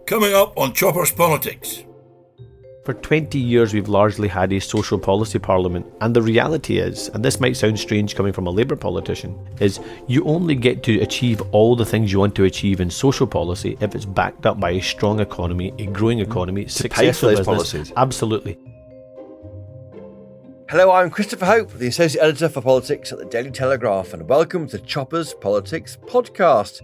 Coming up on Chopper's Politics. For 20 years we've largely had a social policy parliament, and the reality is, and this might sound strange coming from a Labour politician, is you only get to achieve all the things you want to achieve in social policy if it's backed up by a strong economy, a growing economy, successful business. Policies. Absolutely. Hello, I'm Christopher Hope, the Associate Editor for Politics at the Daily Telegraph, and welcome to Chopper's Politics podcast.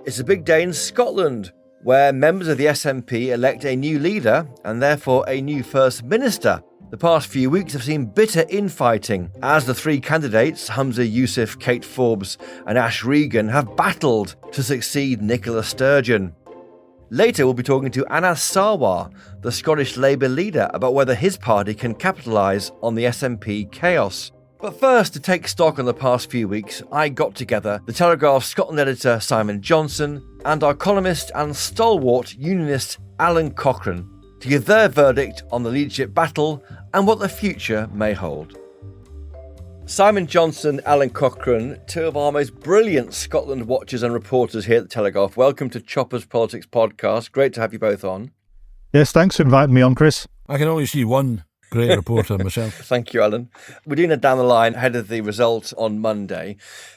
It's a big day in Scotland, where members of the SNP elect a new leader and therefore a new First Minister. The past few weeks have seen bitter infighting as the three candidates, Humza Yousaf, Kate Forbes and Ash Regan, have battled to succeed Nicola Sturgeon. Later we'll be talking to Anas Sarwar, the Scottish Labour leader, about whether his party can capitalise on the SNP chaos. But first, to take stock on the past few weeks, I got together the Telegraph's Scotland editor Simon Johnson and our columnist and stalwart Unionist Alan Cochrane to give their verdict on the leadership battle and what the future may hold. Simon Johnson, Alan Cochrane, two of our most brilliant Scotland watchers and reporters here at the Telegraph. Welcome to Chopper's Politics podcast. Great to have you both on. Yes, thanks for inviting me on, Chris. I can only see one great reporter myself. Thank you, Alan. We're doing it down the line ahead of the result on Monday.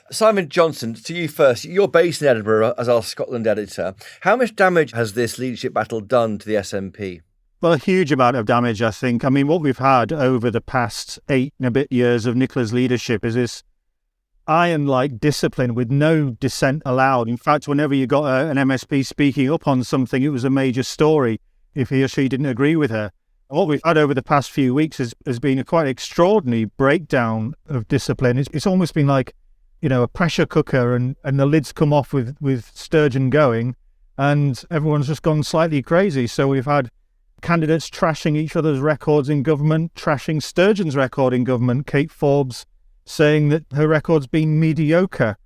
Simon Johnson, to you first. You're based in Edinburgh as our Scotland editor. How much damage has this leadership battle done to the SNP? Well, a huge amount of damage, I think. I mean, what we've had over the past 8 and a bit years of Nicola's leadership is this iron-like discipline with no dissent allowed. In fact, whenever you got an MSP speaking up on something, it was a major story if he or she didn't agree with her. What we've had over the past few weeks has been a quite extraordinary breakdown of discipline. It's almost been like, a pressure cooker and the lid's come off with Sturgeon going and everyone's just gone slightly crazy. So we've had candidates trashing each other's records in government, trashing Sturgeon's record in government, Kate Forbes saying that her record's been mediocre.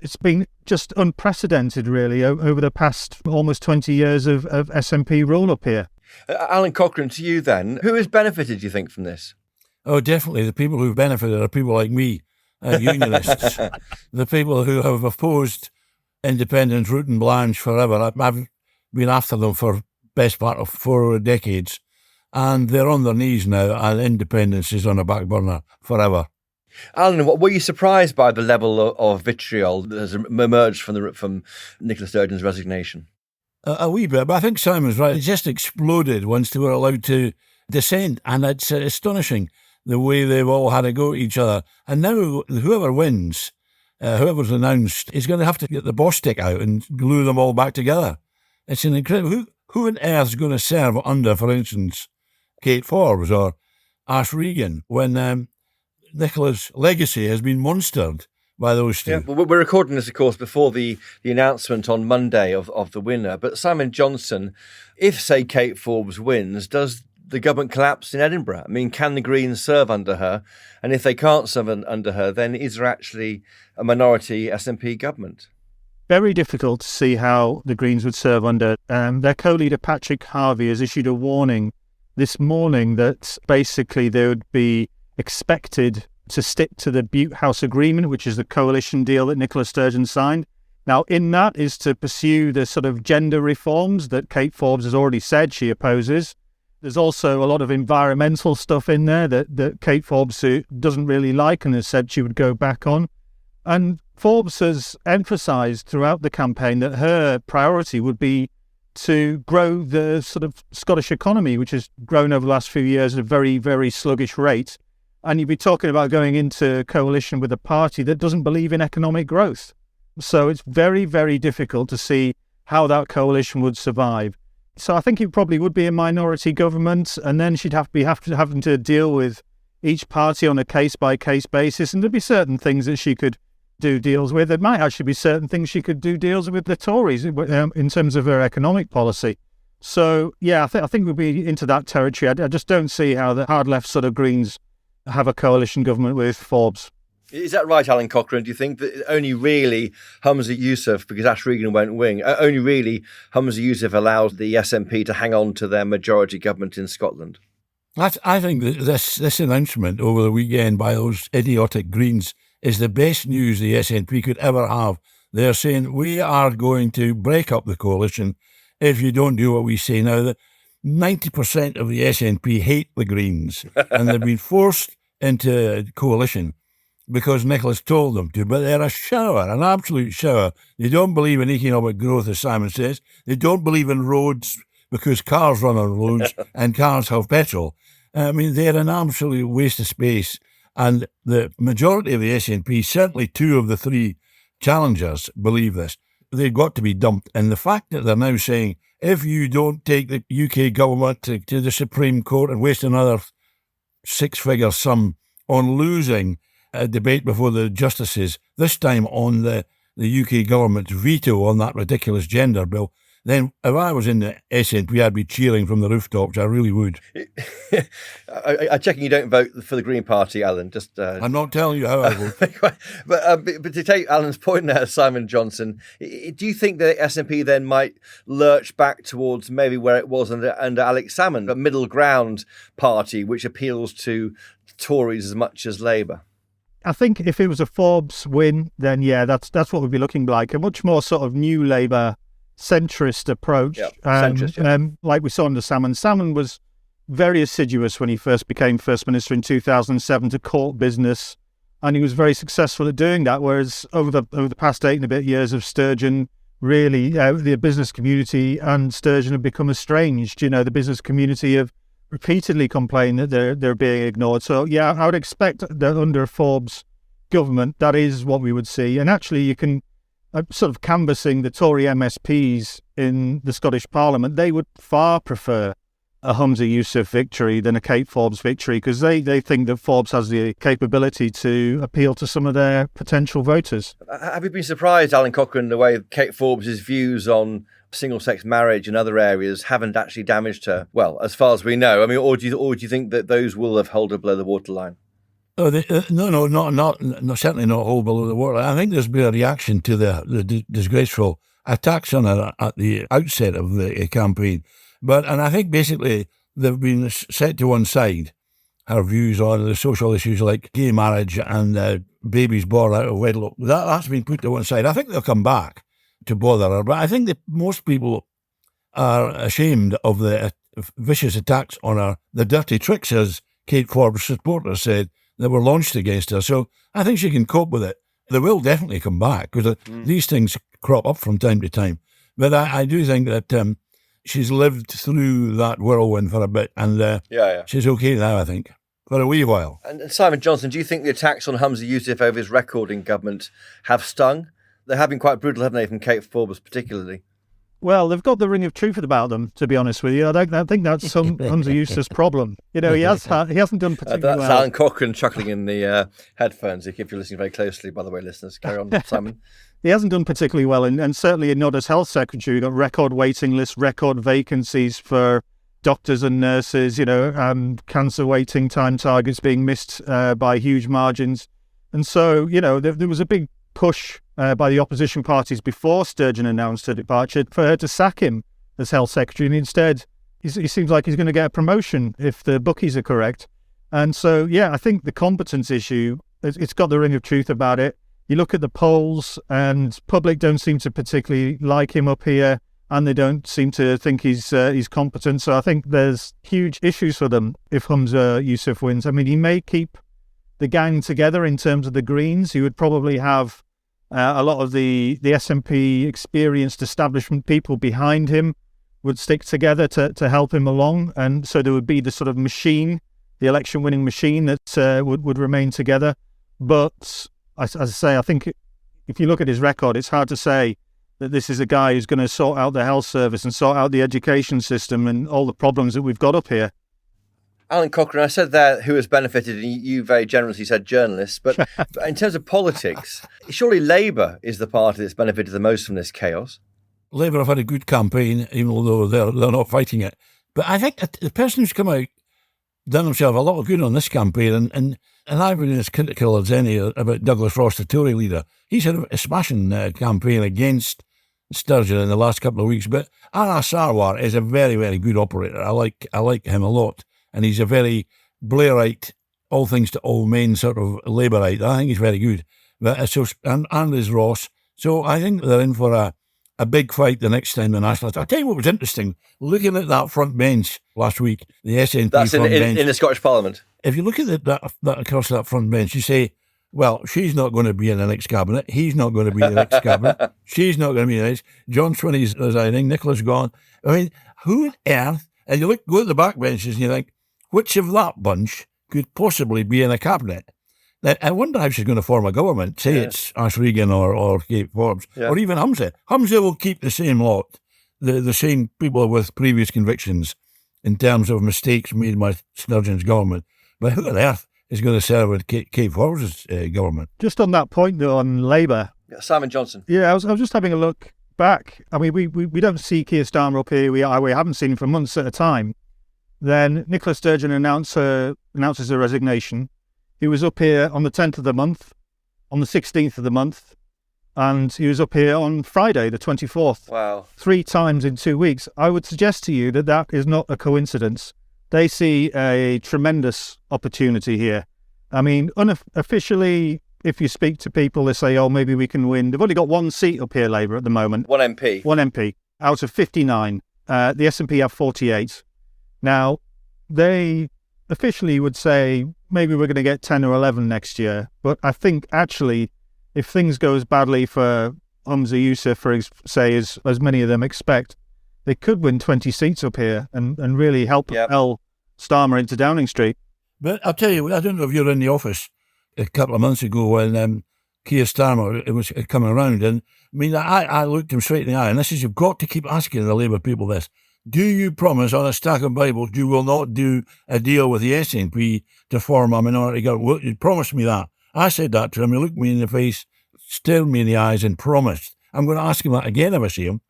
It's been just unprecedented, really, over the past almost 20 years of SNP rule up here. Alan Cochrane, to you then, who has benefited, do you think, from this? Oh, definitely. The people who've benefited are people like me, Unionists. The people who have opposed independence root and blanche forever. I've been after them for best part of 4 decades, and they're on their knees now, and independence is on a back burner forever. Alan, were you surprised by the level of vitriol that has emerged from Nicola Sturgeon's resignation? A wee bit, but I think Simon's right. It just exploded once they were allowed to dissent, and it's astonishing the way they've all had a go at each other. And now whoever wins, whoever's announced, is going to have to get the boss stick out and glue them all back together. It's an incredible... Who on earth is going to serve under, for instance, Kate Forbes or Ash Regan when Nicola's legacy has been monstered by those two? Yeah, well, we're recording this, of course, before the announcement on Monday of the winner. But Simon Johnson, if, say, Kate Forbes wins, does the government collapse in Edinburgh? I mean, can the Greens serve under her? And if they can't serve under her, then is there actually a minority SNP government? Very difficult to see how the Greens would serve under. Their co-leader Patrick Harvey has issued a warning this morning that basically they would be expected to stick to the Butte House Agreement, which is the coalition deal that Nicola Sturgeon signed. Now, in that is to pursue the sort of gender reforms that Kate Forbes has already said she opposes. There's also a lot of environmental stuff in there that Kate Forbes doesn't really like and has said she would go back on. And Forbes has emphasised throughout the campaign that her priority would be to grow the sort of Scottish economy, which has grown over the last few years at a very, very sluggish rate. And you'd be talking about going into coalition with a party that doesn't believe in economic growth. So it's very, very difficult to see how that coalition would survive. So I think it probably would be a minority government, and then she'd having to deal with each party on a case-by-case basis, and there'd be certain things that she could do deals with. There might actually be certain things she could do deals with the Tories in terms of her economic policy. So, yeah, I think we'll be into that territory. I just don't see how the hard-left sort of Greens have a coalition government with Forbes. Is that right, Alan Cochrane? Do you think that only really Humza Yousaf, because Ash Regan won't win, only really Humza Yousaf allows the SNP to hang on to their majority government in Scotland? I think that this announcement over the weekend by those idiotic Greens is the best news the SNP could ever have. They're saying we are going to break up the coalition if you don't do what we say. Now, that 90% of the SNP hate the Greens, and they've been forced into coalition because Nicholas told them to, but they're a shower, an absolute shower. They don't believe in economic growth, as Simon says. They don't believe in roads because cars run on roads and cars have petrol. I mean, they're an absolute waste of space. And the majority of the SNP, certainly 2 of the 3 challengers, believe this. They've got to be dumped. And the fact that they're now saying, if you don't take the UK government to the Supreme Court and waste another 6-figure sum on losing a debate before the justices, this time on the UK government's veto on that ridiculous gender bill, then if I was in the SNP, I'd be cheering from the rooftops. I really would. I'm checking you don't vote for the Green Party, Alan. Just I'm not telling you how I vote. but to take Alan's point there, Simon Johnson, do you think that SNP then might lurch back towards maybe where it was under Alex Salmond, a middle ground party which appeals to Tories as much as Labour? I think if it was a Forbes win, then yeah, that's what we'd be looking like. A much more sort of new Labour centrist approach. Like we saw under Salmond. Salmond was very assiduous when he first became First Minister in 2007 to court business, and he was very successful at doing that, whereas over the past 8 and a bit years of Sturgeon, really, the business community and Sturgeon have become estranged. You know, the business community have repeatedly complained that they're being ignored. So yeah, I would expect that under a Forbes government, that is what we would see. And actually, you can sort of canvassing the Tory MSPs in the Scottish Parliament, they would far prefer a Humza Yousaf victory than a Kate Forbes victory, because they think that Forbes has the capability to appeal to some of their potential voters. Have you been surprised, Alan Cochrane, the way Kate Forbes' views on single-sex marriage and other areas haven't actually damaged her? Well, as far as we know. I mean, or do you think that those will have held her below the waterline? Oh, not certainly not hold below the waterline. I think there's been a reaction to the disgraceful attacks on her at the outset of the campaign. And I think basically they've been set to one side, her views on the social issues like gay marriage and babies born out of wedlock. That's been put to one side. I think they'll come back to bother her, but I think that most people are ashamed of the vicious attacks on her, the dirty tricks, as Kate Forbes' supporters said, that were launched against her. So I think she can cope with it. They will definitely come back, because these things crop up from time to time. But I do think that she's lived through that whirlwind for a bit, and she's okay now, I think, for a wee while. And Simon Johnson, do you think the attacks on Humza Yousaf over his record in government have stung? They have been quite brutal, haven't they, from Kate Forbes particularly? Well, they've got the ring of truth about them, to be honest with you. I think that's some Humza Yousaf's problem. You know, he hasn't done particularly well. That's Alan Cochrane chuckling in the headphones, if you're listening very closely, by the way, listeners. Carry on, Simon. He hasn't done particularly well, and certainly not as health secretary. We've got record waiting lists, record vacancies for doctors and nurses, cancer waiting time targets being missed by huge margins. And so, there was a big push by the opposition parties before Sturgeon announced her departure for her to sack him as health secretary, and instead he seems like he's going to get a promotion if the bookies are correct. And so, yeah, I think the competence issue, it's got the ring of truth about it. You look at the polls, and public don't seem to particularly like him up here, and they don't seem to think he's competent. So I think there's huge issues for them if Humza Yousaf wins. I mean, he may keep the gang together in terms of the Greens. He would probably have a lot of the SNP experienced establishment people behind him would stick together to help him along. And so there would be the sort of machine, the election-winning machine that would remain together. But as I say, I think if you look at his record, it's hard to say that this is a guy who's going to sort out the health service and sort out the education system and all the problems that we've got up here. Alan Cochrane, I said there who has benefited, and you very generously said journalists, but in terms of politics, surely Labour is the party that's benefited the most from this chaos. Labour have had a good campaign, even though they're not fighting it. But I think the person who's come out done himself a lot of good on this campaign, and I've been as critical as any about Douglas Ross, the Tory leader. He's had a smashing campaign against Sturgeon in the last couple of weeks. But Anna Sarwar is a very, very good operator. I like him a lot. And he's a very Blairite, all things to all men sort of Labourite. I think he's very good. But and is Ross. So I think they're in for a big fight the next time the Nationalists. I'll tell you what was interesting, looking at that front bench last week, the SNP That's front bench. in the Scottish Parliament. If you look at that across that front bench, you say, well, she's not going to be in the next cabinet. He's not going to be in the next cabinet. She's not going to be in the next. John Swinney's resigning. Nicola's gone. I mean, who on earth? And you go at the back benches and you think, which of that bunch could possibly be in a cabinet? Now, I wonder how she's going to form a government. Say it's Ash Regan or Kate Forbes or even Humza. Humza will keep the same lot, the same people with previous convictions in terms of mistakes made by Sturgeon's government. But who on earth is going to serve with Kate Forbes' government? Just on that point, though, on Labour. Yeah, Simon Johnson. Yeah, I was just having a look back. I mean, we don't see Keir Starmer up here. We haven't seen him for months at a time. Then Nicola Sturgeon announces her resignation. He was up here on the 10th of the month, on the 16th of the month, and he was up here on Friday, the 24th. Wow. 3 times in 2 weeks. I would suggest to you that is not a coincidence. They see a tremendous opportunity here. I mean, unofficially, if you speak to people, they say, oh, maybe we can win. They've only got 1 seat up here, Labour, at the moment. 1 MP. 1 MP out of 59. The SNP have 48. Now, they officially would say maybe we're going to get 10 or 11 next year. But I think actually, if things goes badly for Humza Yousaf, for say, as many of them expect, they could win 20 seats up here and really help propel Starmer into Downing Street. But I'll tell you, I don't know if you were in the office a couple of months ago when Keir Starmer was coming around. And I mean, I looked him straight in the eye, and this is, you've got to keep asking the Labour people this. Do you promise on a stack of Bibles you will not do a deal with the SNP to form a minority government? Well, you promised me that. I said that to him. He looked me in the face, stared me in the eyes and promised. I'm going to ask him that again if I see him.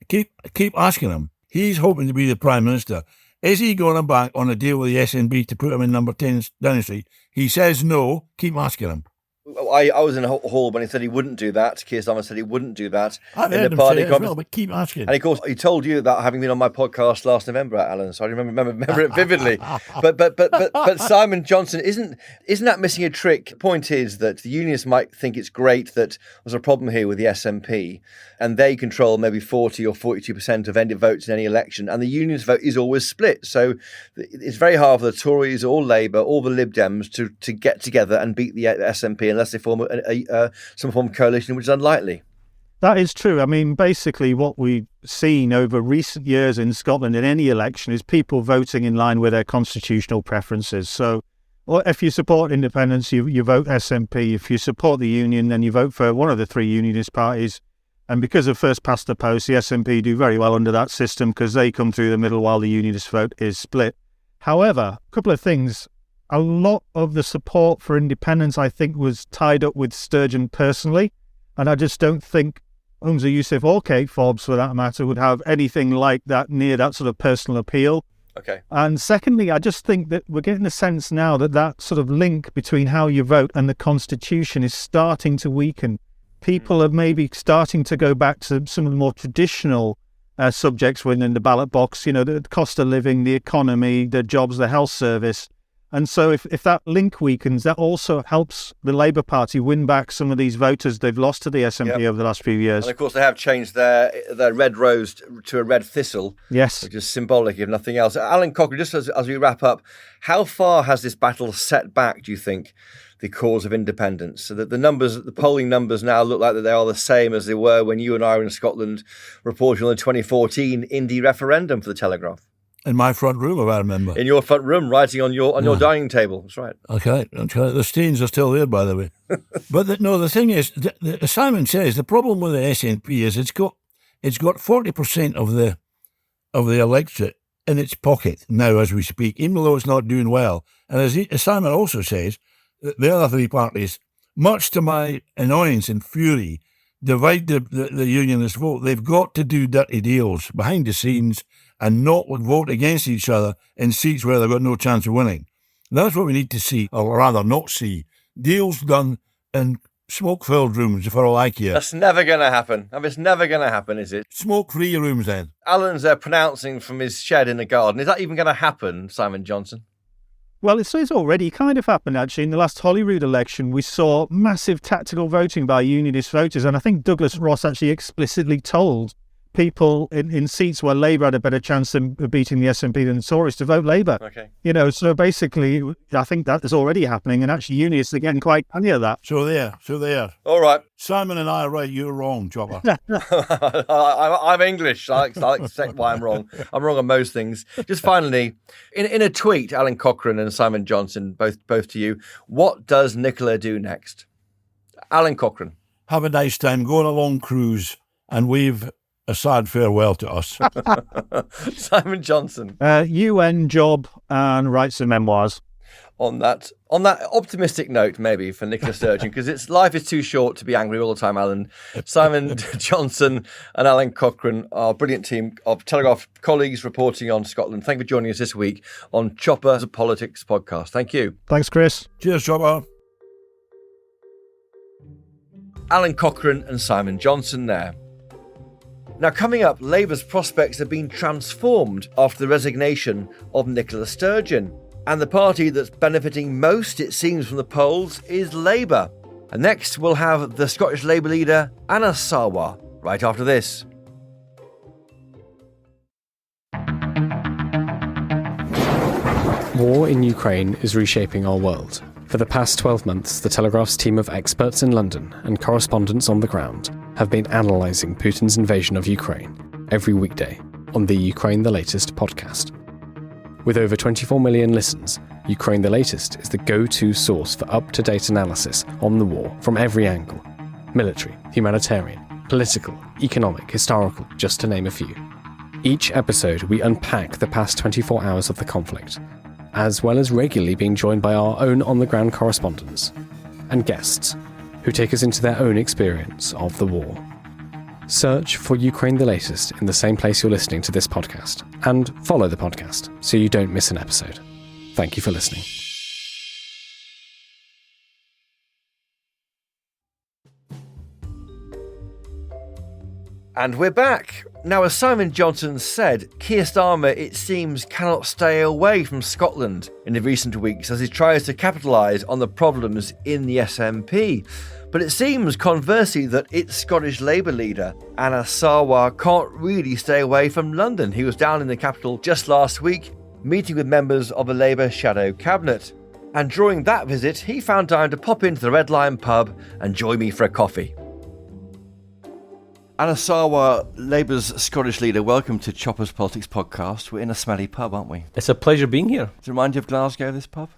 Keep asking him. He's hoping to be the Prime Minister. Is he going to back on a deal with the SNP to put him in number 10 Downing Street? He says no. Keep asking him. I was in a hall when he said he wouldn't do that. Keir Starmer said he wouldn't do that. I've heard him say it as well, but keep asking. And of course, he told you that having been on my podcast last November, Alan. So I remember it vividly. But Simon Johnson, isn't that missing a trick? The point is that the Unionists might think it's great that there's a problem here with the SNP, and they control maybe 40 or 42% of any votes in any election, and the Unionist vote is always split. So it's very hard for the Tories or Labour or the Lib Dems to get together and beat the SNP unless they form some form of coalition, which is unlikely. That is true. I mean, basically what we've seen over recent years in Scotland in any election is people voting in line with their constitutional preferences. So if you support independence, you vote SNP. If you support the Union, then you vote for one of the 3 Unionist parties. And because of first past the post, the SNP do very well under that system because they come through the middle while the Unionist vote is split. However, a couple of things. A lot of the support for independence, I think, was tied up with Sturgeon personally. And I just don't think Humza Yousaf or Kate Forbes, for that matter, would have anything like that near that sort of personal appeal. Okay. And secondly, I just think that we're getting a sense now that that sort of link between how you vote and the Constitution is starting to weaken. People are maybe starting to go back to some of the more traditional subjects within the ballot box, you know, the cost of living, the economy, the jobs, the health service. And so if that link weakens, that also helps the Labour Party win back some of these voters they've lost to the SNP over the last few years. And of course, they have changed their red rose to a red thistle. Yes. Which is symbolic, if nothing else. Alan Cochrane, just as we wrap up, how far has this battle set back, do you think, the cause of independence? So that the polling numbers now look like that they are the same as they were when you and I were in Scotland reporting on the 2014 Indie referendum for the Telegraph. In my front room, if I remember. In your front room, writing on your dining table. That's right. Okay. The stains are still there, by the way. But the thing is, as Simon says, the problem with the SNP is it's got 40% of the electorate in its pocket now as we speak, even though it's not doing well. And as Simon also says, the other 3 parties, much to my annoyance and fury, divide the Unionist vote. They've got to do dirty deals behind the scenes and not vote against each other in seats where they've got no chance of winning. That's what we need to see, or rather not see. Deals done in smoke-filled rooms, for all I care. That's never going to happen. It's never going to happen, is it? Smoke-free rooms, then. Alan's pronouncing from his shed in the garden. Is that even going to happen, Simon Johnson? Well, it's already kind of happened, actually. In the last Holyrood election, we saw massive tactical voting by Unionist voters. And I think Douglas Ross actually explicitly told people in seats where Labour had a better chance of beating the SNP than the Tories to vote Labour. Okay. So basically, I think that is already happening. And actually, Unionists are getting quite canny of that. So there. All right. Simon and I are right, you're wrong, Chopper. I'm English. I like to say why I'm wrong. I'm wrong on most things. Just finally, in a tweet, Alan Cochrane and Simon Johnson, both to you, what does Nicola do next? Alan Cochrane. Have a nice time, go on a long cruise and wave a sad farewell to us. Simon Johnson. UN job and write some memoirs. On that optimistic note, maybe for Nicola Sturgeon, because life is too short to be angry all the time, Alan. Simon Johnson and Alan Cochrane, our brilliant team of Telegraph colleagues reporting on Scotland. Thank you for joining us this week on Chopper Politics podcast. Thank you. Thanks, Chris. Cheers, Chopper. Alan Cochrane and Simon Johnson there. Now, coming up, Labour's prospects have been transformed after the resignation of Nicola Sturgeon. And the party that's benefiting most, it seems, from the polls is Labour. And next, we'll have the Scottish Labour leader, Anna Sarwar, right after this. War in Ukraine is reshaping our world. For the past 12 months, the Telegraph's team of experts in London and correspondents on the ground have been analysing Putin's invasion of Ukraine every weekday on the Ukraine the Latest podcast. With over 24 million listens, Ukraine the Latest is the go-to source for up-to-date analysis on the war from every angle: military, humanitarian, political, economic, historical, just to name a few. Each episode, we unpack the past 24 hours of the conflict, as well as regularly being joined by our own on-the-ground correspondents and guests who take us into their own experience of the war. Search for Ukraine the Latest in the same place you're listening to this podcast, and follow the podcast so you don't miss an episode. Thank you for listening. And we're back. Now, as Simon Johnson said, Keir Starmer, it seems, cannot stay away from Scotland in the recent weeks as he tries to capitalise on the problems in the SNP. But it seems, conversely, that its Scottish Labour leader, Anna Sarwar, can't really stay away from London. He was down in the capital just last week, meeting with members of the Labour shadow cabinet. And during that visit, he found time to pop into the Red Lion pub and join me for a coffee. Anna Sarwar, Labour's Scottish leader, welcome to Chopper's Politics podcast. We're in a smelly pub, aren't we? It's a pleasure being here. Does it remind you of Glasgow, this pub?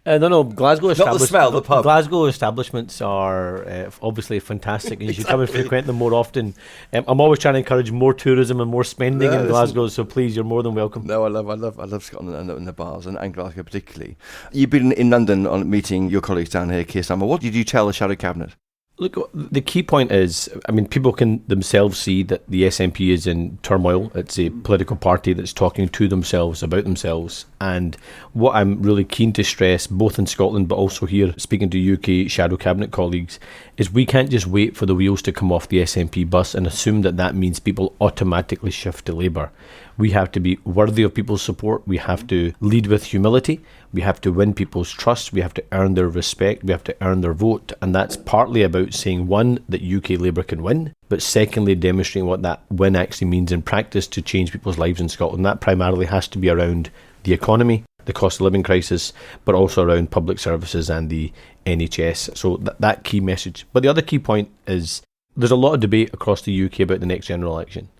No, Glasgow Not the smell, the pub. Glasgow establishments are obviously fantastic, and you should come and frequent them more often. I'm always trying to encourage more tourism and more spending in Glasgow, so please, you're more than welcome. No, I love Scotland and the bars, and Glasgow particularly. You've been in London on meeting your colleagues down here, Keir Starmer. What did you tell the shadow cabinet? Look, the key point is, people can themselves see that the SNP is in turmoil. It's a political party that's talking to themselves about themselves. And what I'm really keen to stress, both in Scotland but also here, speaking to UK shadow cabinet colleagues, is we can't just wait for the wheels to come off the SNP bus and assume that that means people automatically shift to Labour. We have to be worthy of people's support. We have to lead with humility. We have to win people's trust. We have to earn their respect. We have to earn their vote. And that's partly about saying, one, that UK Labour can win, but secondly, demonstrating what that win actually means in practice to change people's lives in Scotland. That primarily has to be around the economy, the cost of living crisis, but also around public services and the NHS. So that key message. But the other key point is there's a lot of debate across the UK about the next general election.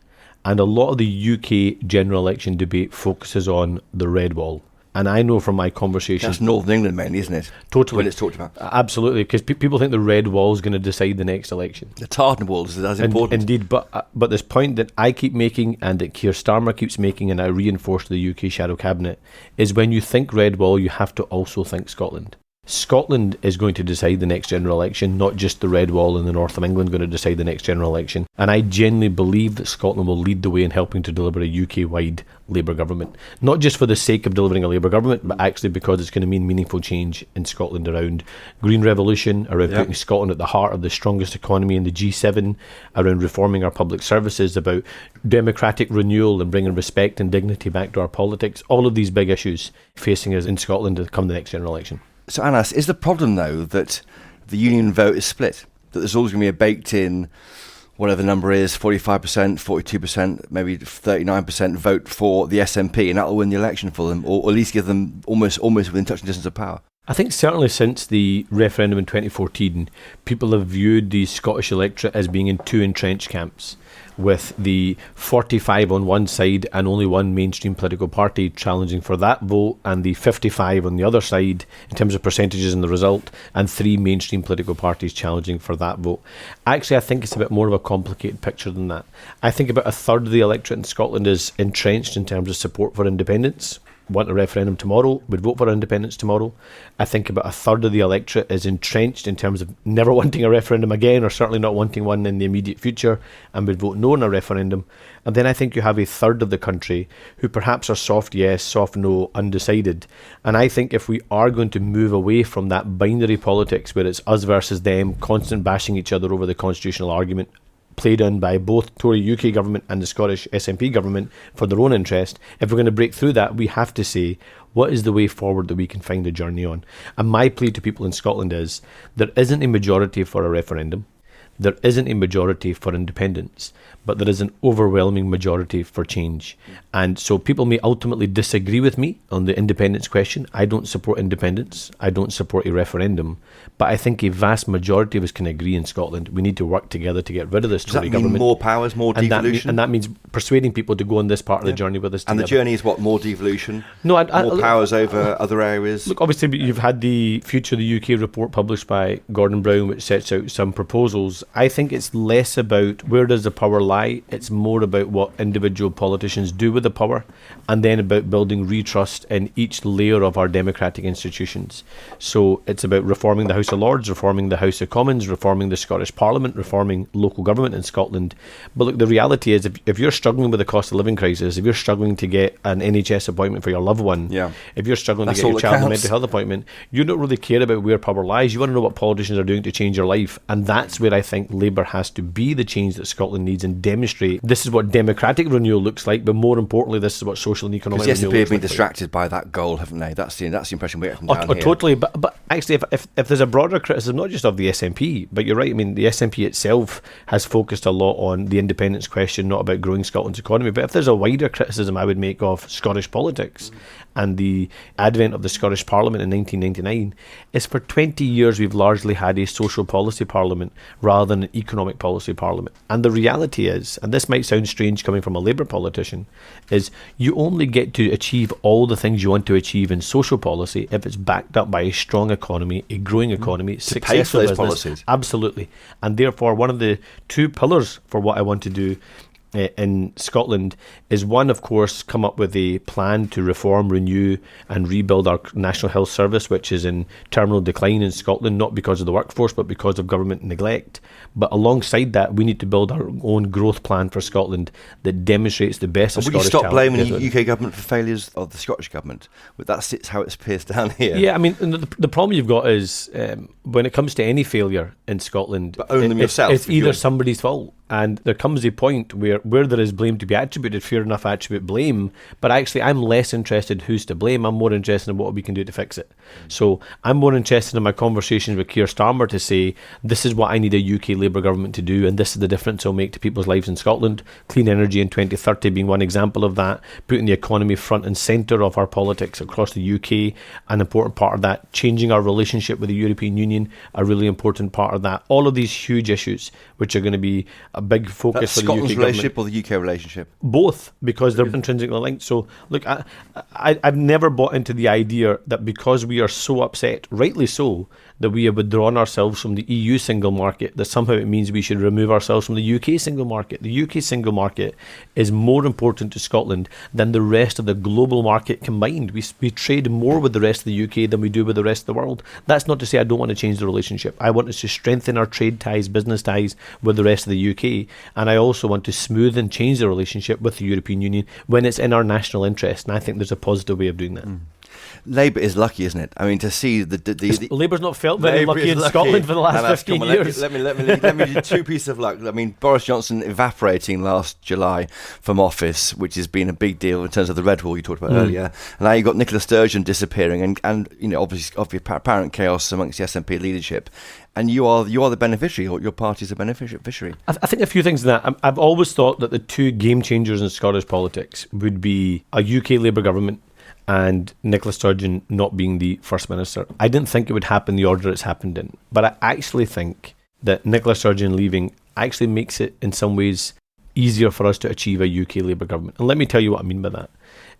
And a lot of the UK general election debate focuses on the red wall. And I know from my conversations... That's Northern England mainly, isn't it? Totally. When it's talked about. Absolutely, because people think the red wall is going to decide the next election. The tartan walls is as important. Indeed, but this point that I keep making and that Keir Starmer keeps making, and I reinforce to the UK shadow cabinet, is when you think red wall, you have to also think Scotland. Scotland is going to decide the next general election, not just the Red Wall in the north of England going to decide the next general election. And I genuinely believe that Scotland will lead the way in helping to deliver a UK-wide Labour government. Not just for the sake of delivering a Labour government, but actually because it's going to mean meaningful change in Scotland around green revolution, around putting Scotland at the heart of the strongest economy in the G7, around reforming our public services, about democratic renewal and bringing respect and dignity back to our politics. All of these big issues facing us in Scotland to come the next general election. So, Anas, is the problem, though, that the union vote is split? That there's always going to be a baked-in, whatever the number is, 45%, 42%, maybe 39% vote for the SNP, and that will win the election for them, or at least give them almost within touching distance of power? I think certainly since the referendum in 2014, people have viewed the Scottish electorate as being in two entrenched camps, with the 45 on one side and only one mainstream political party challenging for that vote, and the 55 on the other side in terms of percentages in the result, and three mainstream political parties challenging for that vote. Actually, I think it's a bit more of a complicated picture than that. I think about a third of the electorate in Scotland is entrenched in terms of support for independence, want a referendum tomorrow, would vote for independence tomorrow. I think about a third of the electorate is entrenched in terms of never wanting a referendum again, or certainly not wanting one in the immediate future, and would vote no in a referendum. And then I think you have a third of the country who perhaps are soft yes, soft no, undecided. And I think if we are going to move away from that binary politics where it's us versus them, constant bashing each other over the constitutional argument, played in by both Tory UK government and the Scottish SNP government for their own interest, if we're going to break through that, we have to say, what is the way forward that we can find a journey on? And my plea to people in Scotland is, there isn't a majority for a referendum, there isn't a majority for independence, but there is an overwhelming majority for change. And so people may ultimately disagree with me on the independence question. I don't support independence. I don't support a referendum. But I think a vast majority of us can agree in Scotland we need to work together to get rid of this Tory government. Does that mean more powers, more devolution? And that means persuading people to go on this part of the journey with us together. And the journey is what? More devolution? No, more powers over other areas? Look, obviously you've had the Future of the UK report published by Gordon Brown, which sets out some proposals. I think it's less about where does the power lie. It's more about what individual politicians do with the power, and then about building retrust in each layer of our democratic institutions. So it's about reforming the House of Lords, reforming the House of Commons, reforming the Scottish Parliament, reforming local government in Scotland. But look, the reality is, if you're struggling with the cost of living crisis, if you're struggling to get an NHS appointment for your loved one, if you're struggling to get your child a mental health appointment, you don't really care about where power lies. You want to know what politicians are doing to change your life. And that's where I think Labour has to be the change that Scotland needs and demonstrate this is what democratic renewal looks like, but more importantly, this is what social and economic renewal looks like. Because the SNP have been distracted by that goal, haven't they? That's the impression we get from down here. Totally, but actually, if there's a broader criticism, not just of the SNP, but you're right, I mean, the SNP itself has focused a lot on the independence question, not about growing Scotland's economy. But if there's a wider criticism I would make of Scottish politics and the advent of the Scottish Parliament in 1999, is for 20 years we've largely had a social policy parliament rather than an economic policy parliament. And the reality is, and this might sound strange coming from a Labour politician, is you only get to achieve all the things you want to achieve in social policy if it's backed up by a strong economy, a growing economy, successful business. Policies. Absolutely. And therefore, one of the two pillars for what I want to do in Scotland is, one, of course, come up with a plan to reform, renew and rebuild our National Health Service, which is in terminal decline in Scotland, not because of the workforce but because of government neglect. But alongside that, we need to build our own growth plan for Scotland that demonstrates the best of Scottish talent. Would you stop blaming the UK government for failures of the Scottish government? That's how it's pierced down here. Yeah, I mean, the problem you've got is when it comes to any failure in Scotland, but own them yourself, it's either somebody's fault. And there comes a point where there is blame to be attributed, fair enough, attribute blame. But actually, I'm less interested who's to blame. I'm more interested in what we can do to fix it. So I'm more interested in my conversations with Keir Starmer to say, this is what I need a UK Labour government to do, and this is the difference it'll make to people's lives in Scotland. Clean energy in 2030 being one example of that. Putting the economy front and centre of our politics across the UK, an important part of that. Changing our relationship with the European Union, a really important part of that. All of these huge issues, which are going to be a big focus for the UK Scotland's government. relationship relationship or the UK relationship? Both, because they're intrinsically linked. So, look, I've never bought into the idea that because we are so upset, rightly so, that we have withdrawn ourselves from the EU single market, that somehow it means we should remove ourselves from the UK single market. The UK single market is more important to Scotland than the rest of the global market combined. We trade more with the rest of the UK than we do with the rest of the world. That's not to say I don't want to change the relationship. I want us to strengthen our trade ties, business ties with the rest of the UK, and I also want to smooth and change the relationship with the European Union when it's in our national interest, and I think there's a positive way of doing that. Labour is lucky, isn't it? I mean, to see the Labour's not felt very lucky in Scotland for the last 15 years. Let me do two pieces of luck. I mean, Boris Johnson evaporating last July from office, which has been a big deal in terms of the red wall you talked about earlier. And now you've got Nicola Sturgeon disappearing, and you know, obviously, of apparent chaos amongst the SNP leadership. And you are the beneficiary, or your party's a beneficiary. I think a few things in that. I've always thought that the two game changers in Scottish politics would be a UK Labour government and Nicola Sturgeon not being the First Minister. I didn't think it would happen the order it's happened in, but I actually think that Nicola Sturgeon leaving actually makes it in some ways easier for us to achieve a UK Labour government. And let me tell you what I mean by that.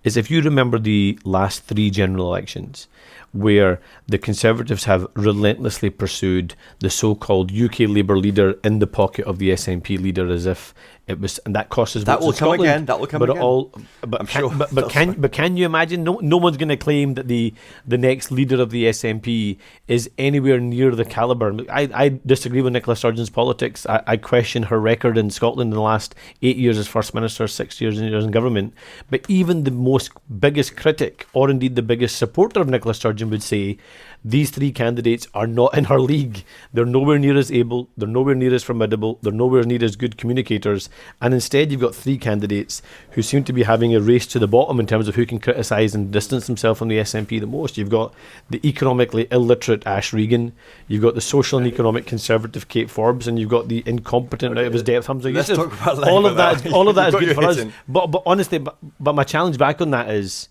Is if you remember the last three general elections, where the Conservatives have relentlessly pursued the so-called UK Labour leader in the pocket of the SNP leader, as if it was, and that costs us. That will come again. That will come again. But can you imagine? No one's going to claim that the next leader of the SNP is anywhere near the calibre. I disagree with Nicola Sturgeon's politics. I question her record in Scotland in the last 8 years as First Minister, 6 years in government. But even the biggest critic, or indeed the biggest supporter of Nicola Sturgeon, would say these three candidates are not in her league. They're nowhere near as able, they're nowhere near as formidable, they're nowhere near as good communicators, and instead you've got three candidates who seem to be having a race to the bottom in terms of who can criticise and distance himself from the SNP the most. You've got the economically illiterate Ash Regan, you've got the social and economic conservative Kate Forbes, and you've got the incompetent out of his depth Hamza Yusuf. All of that is good for us. But honestly, but my challenge back on that is,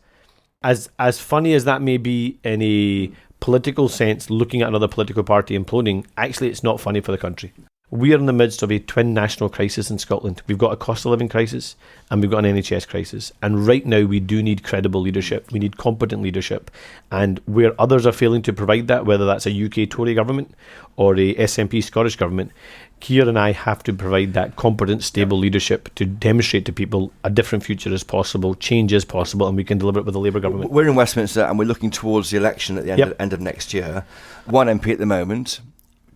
as funny as that may be in a political sense, looking at another political party imploding, actually it's not funny for the country. We are in the midst of a twin national crisis in Scotland. We've got a cost of living crisis and we've got an NHS crisis. And right now we do need credible leadership. We need competent leadership. And where others are failing to provide that, whether that's a UK Tory government or a SNP Scottish government, Keir and I have to provide that competent, stable leadership to demonstrate to people a different future is possible, change is possible, and we can deliver it with a Labour government. We're in Westminster and we're looking towards the election at the end of next year. One MP at the moment,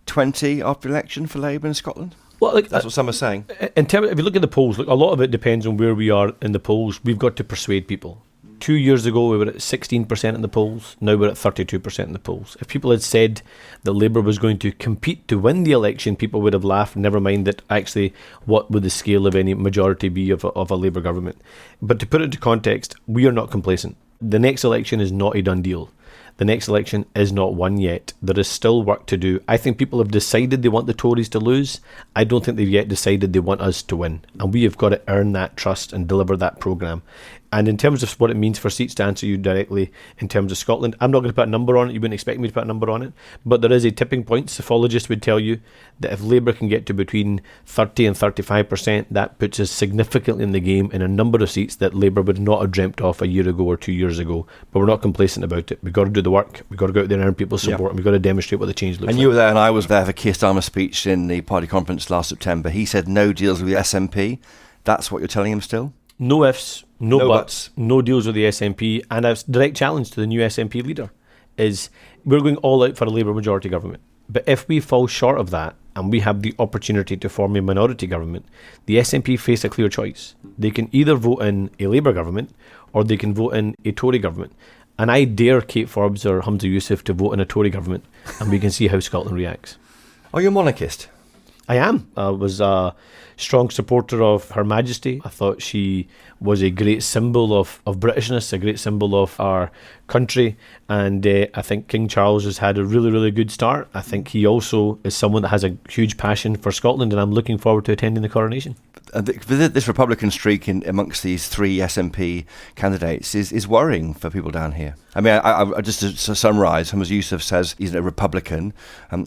20 after election for Labour in Scotland? Well, that's what some are saying. In terms, if you look at the polls, a lot of it depends on where we are in the polls. We've got to persuade people. 2 years ago, we were at 16% in the polls. Now we're at 32% in the polls. If people had said that Labour was going to compete to win the election, people would have laughed, never mind that actually what would the scale of any majority be of a Labour government. But to put it into context, we are not complacent. The next election is not a done deal. The next election is not won yet. There is still work to do. I think people have decided they want the Tories to lose. I don't think they've yet decided they want us to win. And we have got to earn that trust and deliver that programme. And in terms of what it means for seats, to answer you directly, in terms of Scotland, I'm not going to put a number on it. You wouldn't expect me to put a number on it. But there is a tipping point. Psephologists would tell you that if Labour can get to between 30 and 35%, that puts us significantly in the game in a number of seats that Labour would not have dreamt of a year ago or 2 years ago. But we're not complacent about it. We've got to do the work. We've got to go out there and earn people's support. And we've got to demonstrate what the change looks like. And you were there and I was there for Keir Starmer's speech in the party conference last September. He said no deals with the SNP. That's what you're telling him still? No ifs, no buts, no deals with the SNP, and a direct challenge to the new SNP leader is we're going all out for a Labour majority government. But if we fall short of that and we have the opportunity to form a minority government, the SNP face a clear choice. They can either vote in a Labour government or they can vote in a Tory government. And I dare Kate Forbes or Hamza Yusuf to vote in a Tory government, and we can see how Scotland reacts. Are you a monarchist? I am. I was a strong supporter of Her Majesty. I thought she was a great symbol of Britishness, a great symbol of our country. And I think King Charles has had a really, really good start. I think he also is someone that has a huge passion for Scotland, and I'm looking forward to attending the coronation. This Republican streak amongst these three SNP candidates is worrying for people down here. I mean, I just to summarise, Hamza Yusuf says he's a Republican.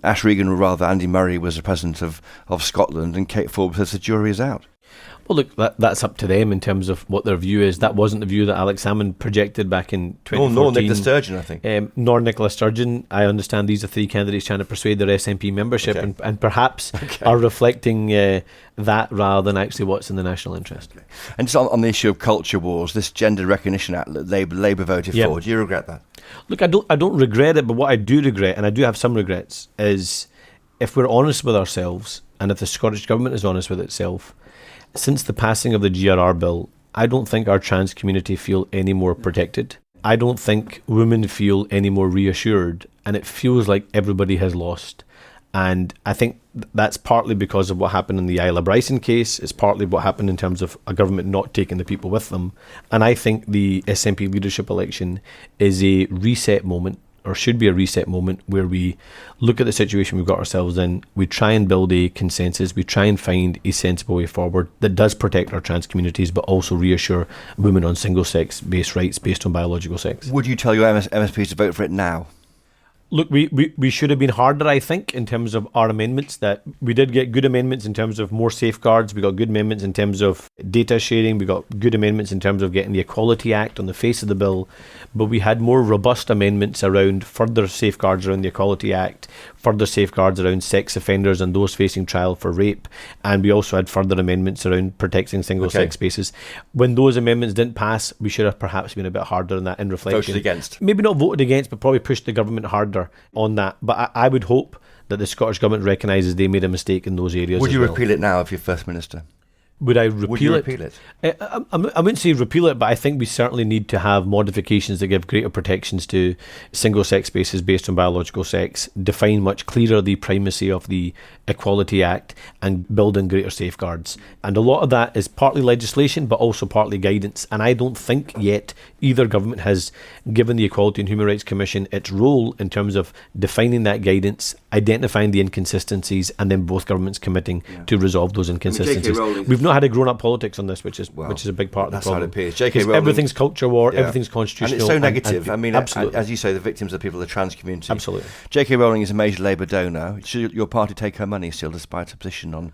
Ash Regan, or rather Andy Murray, was the president of Scotland, and Kate Forbes says the jury is out. Well, look, that's up to them in terms of what their view is. That wasn't the view that Alex Salmond projected back in 2014. Nor Nicola Sturgeon, I think. Nor Nicola Sturgeon. I understand these are three candidates trying to persuade their SNP membership and perhaps are reflecting that rather than actually what's in the national interest. Okay. And just on the issue of culture wars, this Gender Recognition Act that Labour voted for, do you regret that? Look, I don't regret it, but what I do regret, and I do have some regrets, is if we're honest with ourselves and if the Scottish Government is honest with itself, since the passing of the GRR bill, I don't think our trans community feel any more protected. I don't think women feel any more reassured, and it feels like everybody has lost. And I think that's partly because of what happened in the Isla Bryson case. It's partly what happened in terms of a government not taking the people with them. And I think the SNP leadership election is a reset moment, or should be a reset moment, where we look at the situation we've got ourselves in, we try and build a consensus, we try and find a sensible way forward that does protect our trans communities, but also reassure women on single-sex based rights based on biological sex. Would you tell your MSPs to vote for it now? Look, we should have been harder, I think, in terms of our amendments. That we did get good amendments in terms of more safeguards. We got good amendments in terms of data sharing. We got good amendments in terms of getting the Equality Act on the face of the bill. But we had more robust amendments around further safeguards around the Equality Act, further safeguards around sex offenders and those facing trial for rape. And we also had further amendments around protecting single-sex spaces. When those amendments didn't pass, we should have perhaps been a bit harder on that in reflection. Voted against. Maybe not voted against, but probably pushed the government harder on that. But I would hope that the Scottish Government recognises they made a mistake in those areas. Would you repeal it now if you're First Minister? Would I repeal it? Would you repeal it? I wouldn't say repeal it, but I think we certainly need to have modifications that give greater protections to single-sex spaces based on biological sex, define much clearer the primacy of the Equality Act, and build in greater safeguards. And a lot of that is partly legislation, but also partly guidance. And I don't think yet either government has given the Equality and Human Rights Commission its role in terms of defining that guidance, identifying the inconsistencies, and then both governments committing to resolve those inconsistencies. We've not had a grown-up politics on this, which is a big part of the problem. That's how it appears. J.K. Rowling, everything's culture war, everything's constitutional. And it's so negative. And I mean, absolutely. As you say, the victims are the people of the trans community. Absolutely. J.K. Rowling is a major Labour donor. Should your party take her money still, despite a position on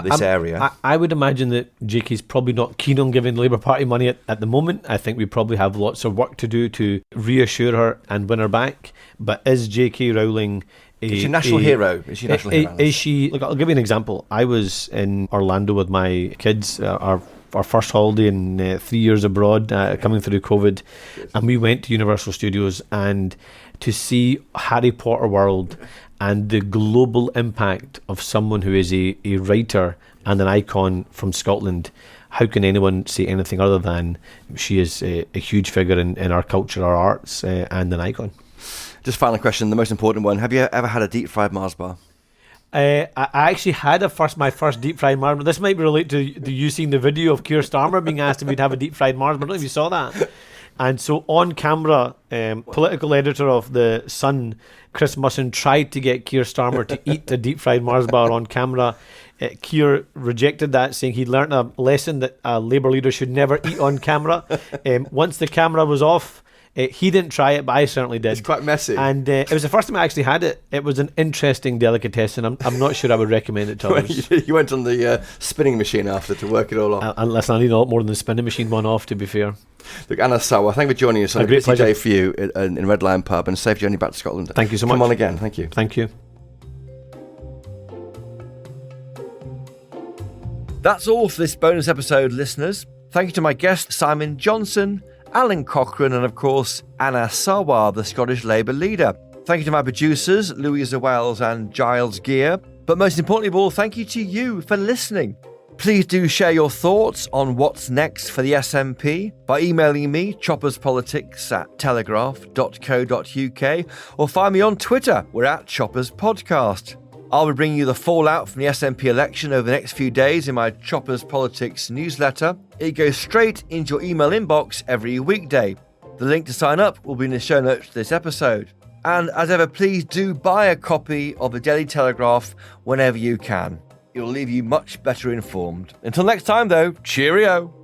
this area? I would imagine that J.K.'s probably not keen on giving the Labour Party money at the moment. I think we probably have lots of work to do to reassure her and win her back. But is J.K. Rowling... Is she a national hero? Is she a national hero? Is she? Look, I'll give you an example. I was in Orlando with my kids, our first holiday in 3 years abroad, coming through COVID, and we went to Universal Studios, and to see Harry Potter World and the global impact of someone who is a writer and an icon from Scotland. How can anyone say anything other than she is a huge figure in our culture, our arts, and an icon? Just final question, the most important one. Have you ever had a deep-fried Mars bar? I actually had my first deep-fried Mars bar. This might relate to you seeing the video of Keir Starmer being asked if he'd have a deep-fried Mars bar. I don't know if you saw that. And so on camera, political editor of The Sun, Chris Musson, tried to get Keir Starmer to eat a deep-fried Mars bar on camera. Keir rejected that, saying he'd learnt a lesson that a Labour leader should never eat on camera. Once the camera was off, he didn't try it, but I certainly did. It's quite messy. And it was the first time I actually had it. It was an interesting delicatessen. I'm not sure I would recommend it to others. You went on the spinning machine after to work it all off. Unless I need a lot more than the spinning machine one off, to be fair. Look, Anna Sarwar, thank you for joining us on a great busy day for you in Red Lion Pub, and a safe journey back to Scotland. Thank you so much. Come on again. Thank you. Thank you. That's all for this bonus episode, listeners. Thank you to my guest, Simon Johnson, Alan Cochrane, and of course, Anna Sarwar, the Scottish Labour leader. Thank you to my producers, Louisa Wells and Giles Gear. But most importantly of all, thank you to you for listening. Please do share your thoughts on what's next for the SNP by emailing me, chopperspolitics@telegraph.co.uk, or find me on Twitter, we're at Choppers Podcast. I'll be bringing you the fallout from the SNP election over the next few days in my Choppers Politics newsletter. It goes straight into your email inbox every weekday. The link to sign up will be in the show notes to this episode. And as ever, please do buy a copy of the Daily Telegraph whenever you can. It will leave you much better informed. Until next time though, cheerio!